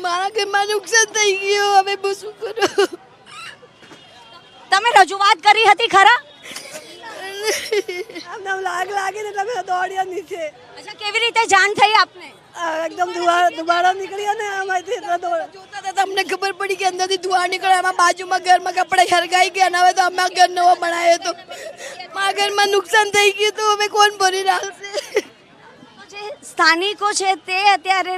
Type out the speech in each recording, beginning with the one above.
મારા ઘરમાં નુકસાન થઈ ગયું, હવે હું શું કરું? તમે રજૂઆત કરી હતી ખરા? આમ લાગ લાગીને તમે દોડ્યા નીચે, અચ્છા, કેવી રીતે જાણ થઈ આપને? એકદમ દુબાળો નીકળ્યા ને આમાંથી એટલા જોતા હતા તમને ખબર પડી કે અંદરથી ધુઆ નીકળે. આમાં બાજુમાં ઘરમાં કપડા હરગાઈ ગયા અને હવે તો અમારા ઘર નવો બનાવ્યો તો મારા ઘરમાં નુકસાન થઈ ગયું તો હવે કોણ ભરી રાખશે? જે સ્થાનિકો છે તે અત્યારે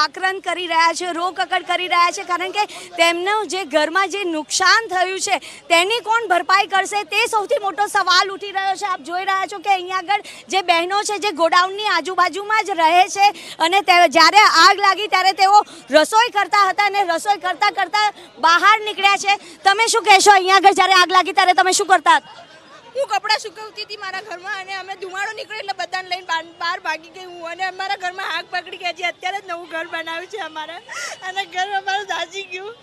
આક્રંદ કરી રહ્યા છે, રોકકડ કરી રહ્યા છે, કારણ કે તેમનું જે ઘરમાં જે નુકસાન થયું છે તેની કોણ ભરપાઈ કરશે તે સૌથી મોટો સવાલ ઉઠી રહ્યો છે. આપ જોઈ રહ્યા છો કે અહીંયા આગળ જે બહેનો છે જે ગોડાઉનની આજુબાજુમાં જ રહે છે અને જ્યારે આગ લાગી ત્યારે તેઓ રસોઈ કરતા હતા અને રસોઈ કરતાં કરતાં બહાર નીકળ્યા છે. તમે શું કહેશો? અહીંયા આગળ જ્યારે આગ લાગી ત્યારે તમે શું કરતા હતા? હું કપડાં સુકવતી હતી મારા ઘરમાં અને અમે ધુમાડો નીકળ્યો એટલે બધાને લઈને બહાર ભાગી ગઈ હું. અને અમારા ઘરમાં આગ પકડી ગઈ છે. અત્યારે જ નવું ઘર બનાવ્યું છે અમારે અને ઘર અમારું દાઝી ગયું.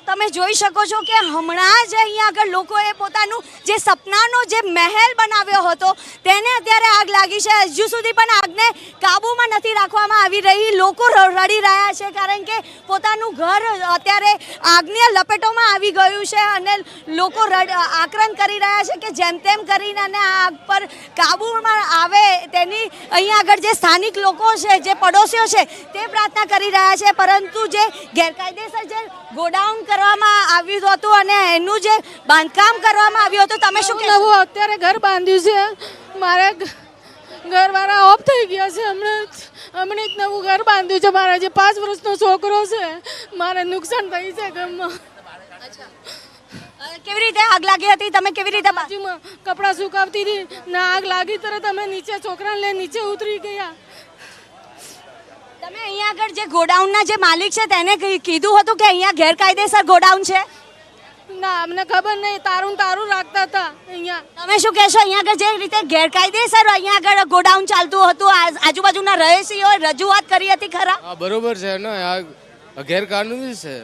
તમે જોઈ શકો છો કે હમણાં જ અહીંયા આગળ લોકોએ પોતાનું જે સપનાનો જે મહેલ બનાવ્યો હતો તેને અત્યારે આગ લાગી છે. હજુ સુધી પણ આગને કાબૂમાં નથી રાખવામાં આવી રહી. લોકો રડી રહ્યા છે કારણ કે પોતાનું ઘર અત્યારે આગની લપેટોમાં આવી ગયું છે અને લોકો આક્રંદ કરી રહ્યા છે કે જેમ તેમ કરીને અને આગ પર કાબૂમાં આવે તેની અહીંયા આગળ જે સ્થાનિક લોકો છે, જે પડોશીઓ છે તે પ્રાર્થના કરી રહ્યા છે. પરંતુ જે ગેરકાયદેસર જે ગોડાઉન કરવામાં આવ્યું હતું અને એનું જે બાંધકામ કરવામાં આવ્યું હતું, તમે શું કહેશો? નવું અત્યારે ઘર બાંધ્યું છે. મારા ઘરવાળા ઓફ થઈ ગયા છે. હમણાં જ નવું ઘર બાંધ્યું છે. મારા જે 5 વર્ષનો છોકરો છે, મારે નુકસાન થઈ છે ઘરમાં. કેવી રીતે આગ લાગી હતી? તમે કેવી રીતે બાજુમાં કપડાં સુકાવતી હતી ને આગ લાગી તરત અમે નીચે છોકરાને લઈને નીચે ઉતરી ગયા. તમે અહીંયા આગળ જે ગોડાઉનના જે માલિક છે તેને કીધું હતું કે અહીંયા ગેરકાયદેસર ગોડાઉન છે? ના, અમને ખબર નહીં. તારું રાખતા હતા અહીંયા. તમે શું કહેશો? અહીંયા આગળ જે રીતે ગેરકાયદેસર અહીંયા આગળ ગોડાઉન ચાલતું હતું, આજુબાજુના રહેશીઓએ રજૂઆત કરી હતી ખરા? હા, બરોબર છે ને, આ ગેરકાનૂની છે.